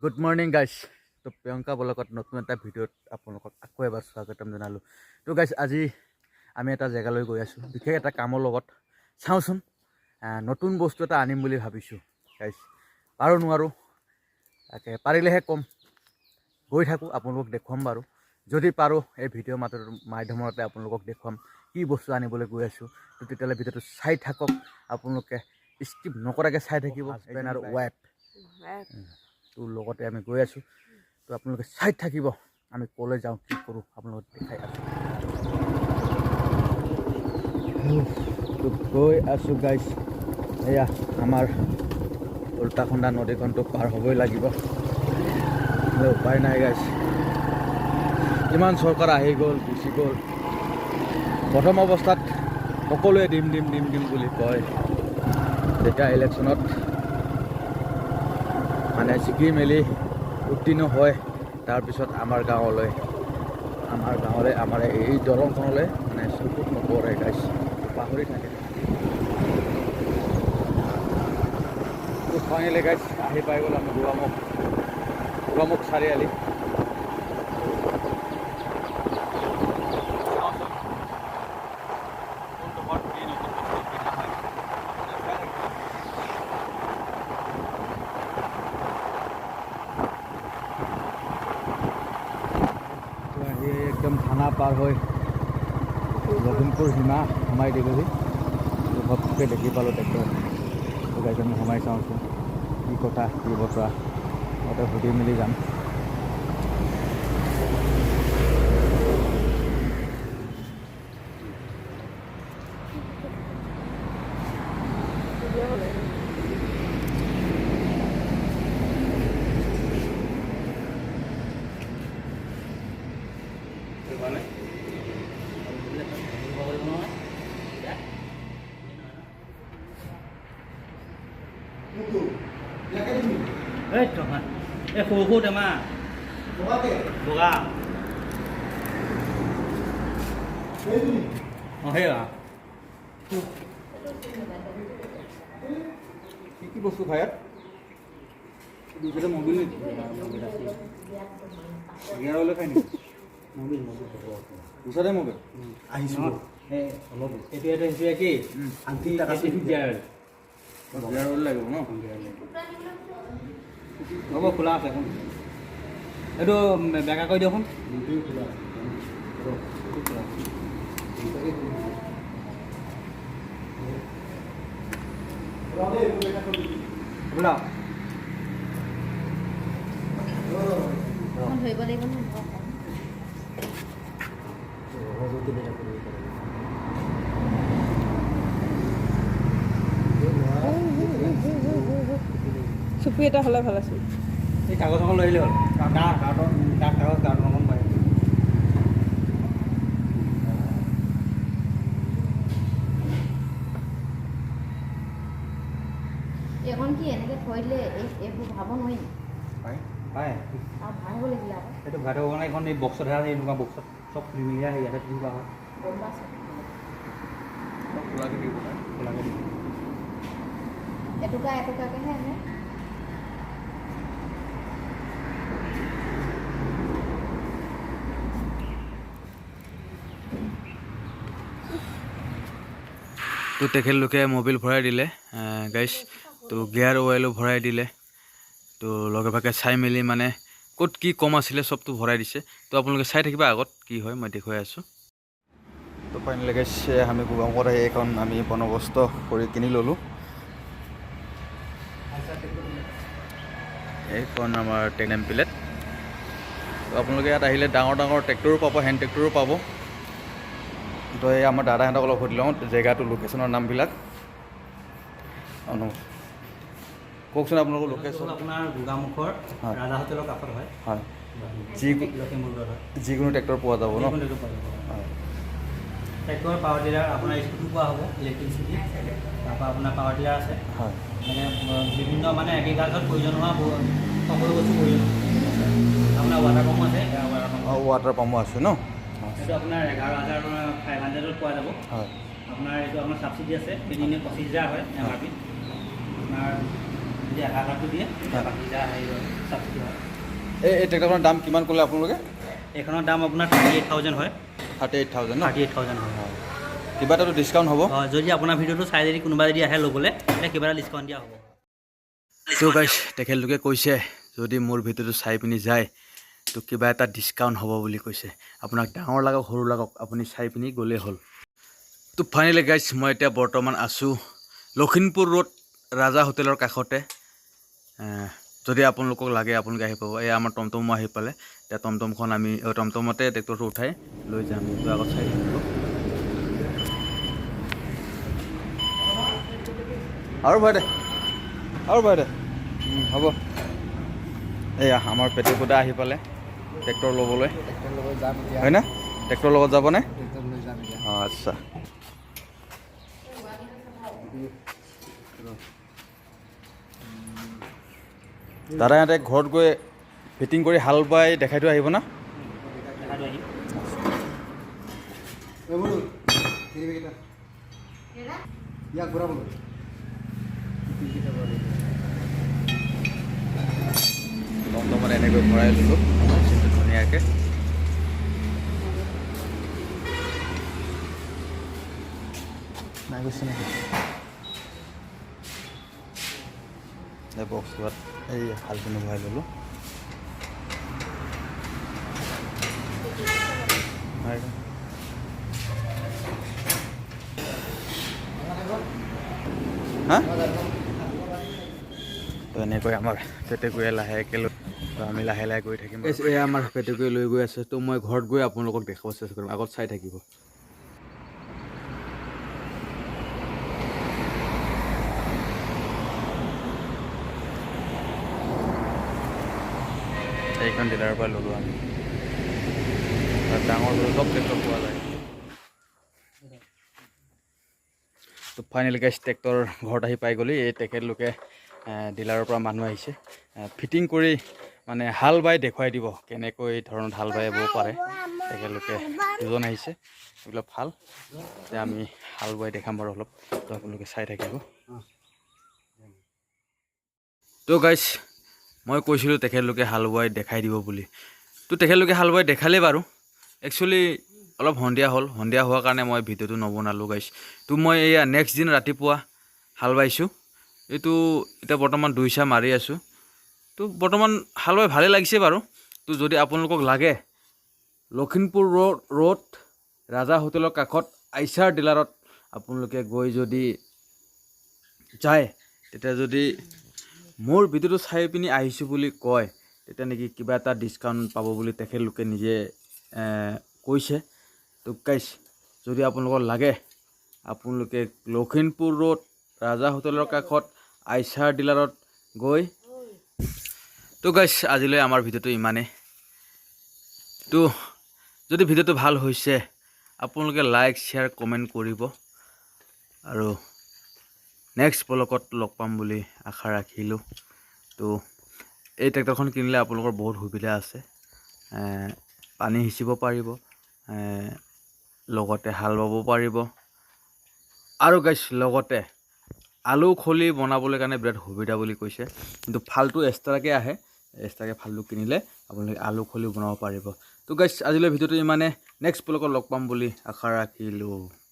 Good morning guys. তো প্ৰিয়ংকা ব্লগত নতুন এটা ভিডিঅ'ত আপোনালোকক আকৌ এবাৰ স্বাগতম জনালোঁ। তো গাইজ আজি আমি এটা জেগালৈ গৈ আছোঁ, বিশেষ এটা কামৰ লগত। চাওঁচোন নতুন বস্তু এটা আনিম বুলি ভাবিছোঁ গাইজ। পাৰোঁ নোৱাৰোঁ তাকে, পাৰিলেহে ক'ম। গৈ থাকোঁ, আপোনালোকক দেখুৱাম বাৰু। যদি পাৰোঁ এই ভিডিঅ' মাধ্যমতে আপোনালোকক দেখুৱাম কি বস্তু আনিবলৈ গৈ আছোঁ। তো তেতিয়াহ'লে ভিডিঅ'টো চাই থাকক, আপোনালোকে স্কিপ নকৰাকৈ চাই থাকিব। হাজবেণ্ড আৰু ৱাইফ তোৰ লগতে আমি গৈ আছোঁ। তো আপোনালোকে চাই থাকিব, আমি ক'লৈ যাওঁ কি কৰোঁ আপোনালোকক দেখাই আছোঁ। তো গৈ আছোঁ গাইজ। এয়া আমাৰ উল্টাখণ্ডা নদীখনটো পাৰ হ'বই লাগিব, উপায় নাই গাইজ। কিমান চৰকাৰ আহি গ'ল গুচি গ'ল। প্ৰথম অৱস্থাত সকলোৱে দিম বুলি কয়, যেতিয়া ইলেকশ্যনত মানে জিকি মেলি উত্তীৰ্ণ হয়, তাৰপিছত আমাৰ গাঁৱলৈ আমাৰ এই দলংখনলৈ মানে চকুত নপৰে গাইজ, পাহৰি থাকে। ফাইনেলি গাইজ আহি পাই গ'ল আমি গোগামুখ চাৰিআলি। একদম থানা পাৰ হৈ লখিমপুৰ সীমা সোমাই দিলোহি। ঘপকৈ দেখি পালোঁ ট্ৰেক্টৰ। গাইজ আমি সোমাই চাওঁচোন কি কথা কি বতৰা, মতে সুধি মেলি যাম। এই সৰু টেমা বগা সেয়া কি বস্তু খাই মবিল গিয়াৰলৈ খাই নেকি? ওচৰতে মোবাইল আহিছোঁ অলপ এইটো হৈছে কি গিয়াৰলৈ লাগিব ন? হ'ব, খোলা আছে এখন। এইটো বেকা কৰি দিয়কচোন। খোলা ধৰিব লাগিব নহয়। চুপি এটা হ'লে ভাল আছিল। এই কাগজ এখন লৈ আহিলে হ'ল। কাৰ্টন এখন পাই এখন কি এনেকৈ থৈ দিলে এইবোৰ ভাব নোৱাৰি পায় আৰু ভাঙিব লাগিলে আকৌ। সেইটো ভাত হ'ব মানে এখন এই বক্সত এনেকুৱা বক্সত চব খুলি মেলি আহি ইয়াতে দিব হয়। গম পাইছোঁ। খোলাকৈ দিব খোলাকৈ দিব এটুকাকৈহে আনে। তো তেখেতলোকে মবিল ভৰাই দিলে গাইজ। তো গিয়াৰ অইলো ভৰাই দিলে। তো লগে ভাগে চাই মেলি মানে ক'ত কি কম আছিলে চবটো ভৰাই দিছে। তো আপোনালোকে চাই থাকিবা আগত কি হয়, মই দেখুৱাই আছোঁ। তো ফাইনেলি গাইজ আমি গোগামুখত আহি এইখন আমি বন্দবস্ত কৰি কিনি ল'লোঁ। এইখন আমাৰ টেগনেম প্লেট। তো আপোনালোকে ইয়াত আহিলে ডাঙৰ ট্ৰেক্টৰো পাব, হেণ্ড ট্ৰেক্টৰো পাব। তো এই আমাৰ দাদাহঁতক অলপ সুধি লওঁ জেগাটো লোকেশ্যনৰ নামবিলাক। কওকচোন আপোনালোকৰ লোকেশ্যন। আপোনাৰ গোগামুখৰ ৰাজা হোটেলৰ কাষত হয়। হয়, লখিমপুৰ হয়। যিকোনো ট্ৰেক্টৰ পোৱা যাব ন? হয়, ট্ৰেক্টৰ পাৱাৰ টিলাৰ আপোনাৰ স্কুটি পোৱা হ'ব, ইলেক্ট্ৰিচিটি। তাৰপৰা আপোনাৰ পাৱাৰ টিলাৰ আছে। হয়, মানে বিভিন্ন মানে এগ্ৰিকালচাৰত প্ৰয়োজন হোৱা সকলো বস্তু প্ৰয়োজন। আপোনাৰ ৱাটাৰ পাম্প আছে। ৱাটাৰ পাম্পো আছে ন? এইটো আপোনাৰ 11,500ত পোৱা যাব। হয়, আপোনাৰ এইটো আপোনাৰ ছাবচিডি আছে, এদিনে 25,000 হয় MRP। আপোনাৰ যদি আধাৰ কাৰ্ডটো দিয়ে 25,000 ছাবচিডি হয়। এই ট্ৰেক্টৰখনৰ দাম কিমান ক'লে আপোনালোকে? এইখনৰ দাম আপোনাৰ 38,000 হয়। 38,000 ন? 38,000 হয়। কিবা এটাতো ডিছকাউণ্ট হ'ব? হয়, যদি আপোনাৰ ভিডিঅ'টো চাই যদি কোনোবা যদি আহে ল'বলৈ তেতিয়া কিবা এটা ডিছকাউণ্ট দিয়া হ'ব। তো গাইছ তেখেতলোকে কৈছে যদি মোৰ ভিডিঅ'টো চাই পিনি যায় তো কিবা এটা ডিছকাউণ্ট হ'ব বুলি কৈছে। আপোনাক ডাঙৰ লাগক সৰু লাগক আপুনি চাই পিনি গ'লেই হ'ল। তো ফাইনেলি গাইছ মই এতিয়া বৰ্তমান আছোঁ লখিমপুৰ ৰোড ৰাজা হোটেলৰ কাষতে। যদি আপোনালোকক লাগে আপোনালোকে আহি পাব। এই আমাৰ টমটমো আহি পালে। এতিয়া টমটমখন আমি টমটমতে ট্ৰেক্টৰটো উঠাই লৈ যাম। তো আগত চাই থাকিব আৰু ভয় দে হ'ব। এয়া আমাৰ পেটুকুদা আহি পালে ট্ৰেক্টৰ ল'বলৈ, হয় না? ট্ৰেক্টৰ লগত যাবনে? অঁ আচ্ছা। দাদা ইহঁতে ঘৰত গৈ ফিটিং কৰি হাল বাই দেখাই থৈ আহিব না? টমটমত এনেকৈ ভৰাই ল'লোঁ ধুনীয়াকৈ। নাই গৈছে নেকি এই বক্সটোত এই হালখিনি ভৰাই ল'লোঁ। হা তো এনেকৈ আমাৰ পেটুকুৱে লাহেকৈ লৈ তো আমি লাহে লাহে গৈ থাকিম। এয়া আমাৰ পেটুকুৱে লৈ গৈ আছে। তো মই ঘৰত গৈ আপোনালোকক দেখাব চেষ্টা কৰিম, আগত চাই থাকিব। এইখন ডিলাৰৰ পৰা ল'লোঁ আমি। তাত ডাঙৰ সৰু চব ট্ৰেক্টৰ পোৱা যায়। তো ফাইনেলি গাইছ ট্ৰেক্টৰ ঘৰত আহি পাই গ'লি। এই তেখেতলোকে ডিলাৰৰ পৰা মানুহ আহিছে ফিটিং কৰি মানে হাল বাই দেখুৱাই দিব কেনেকৈ ধৰণত হাল বাই পাৰে। তেখেতলোকে দুজন আহিছে, এইবিলাক ভাল। এতিয়া আমি হাল বাই দেখাম বাৰু অলপ, তো আপোনালোকে চাই থাকিব। তো গাইছ মই কৈছিলোঁ তেখেতলোকে হাল বাই দেখাই দিব বুলি। তো তেখেতলোকে হাল বাই দেখালেই বাৰু। একচুৱেলি অলপ সন্ধিয়া হ'ল, সন্ধিয়া হোৱাৰ কাৰণে মই ভিডিঅ'টো নবনালোঁ গাইছ। তো মই এয়া নেক্সট দিন ৰাতিপুৱা হাল বাইছোঁ। এইটো এতিয়া বৰ্তমান 2 চাহ মাৰি আছোঁ। তো বৰ্তমান হাল বাই ভালেই লাগিছে বাৰু। তো যদি আপোনালোকক লাগে লখিমপুৰ ৰোড ৰাজা হোটেলৰ কাষত আইচাৰ ডিলাৰত আপোনালোকে গৈ যদি যায়, তেতিয়া যদি মোৰ ভিডিঅ'টো চাই পিনি আহিছোঁ বুলি কয় তেতিয়া নেকি কিবা এটা ডিছকাউণ্ট পাব বুলি তেখেতলোকে নিজে কৈছে। তো গাইছ যদি আপোনালোকৰ লাগে আপোনালোকে লখিমপুৰ ৰোড ৰাজা হোটেলৰ কাষত আইচাৰ ডিলাৰত গৈ। তো গাইছ আজিলৈ আমাৰ ভিডিঅ'টো ইমানেই। তো যদি ভিডিঅ'টো ভাল হৈছে আপোনালোকে লাইক শ্বেয়াৰ কমেণ্ট কৰিব আৰু নেক্সট ব্লগত লগ পাম বুলি আশা ৰাখিলোঁ। তো এই ট্ৰেক্টৰখন কিনিলে আপোনালোকৰ বহুত সুবিধা আছে। পানী সিঁচিব পাৰিব, লগতে হাল বাব পাৰিব আৰু গাইছ লগতে আলু খলি বনাবলৈ কাৰণে বিৰাট সুবিধা বুলি কৈছে। কিন্তু ফালটো এক্সট্ৰাকৈ আহে, এক্সট্ৰাকৈ ফালটো কিনিলে আপোনালোকে আলু খলি বনাব পাৰিব। তো গাইছ আজিলৈ ভিডিঅ'টো ইমানে, নেক্সট ব্লগত লগ পাম বুলি আশা ৰাখিলোঁ।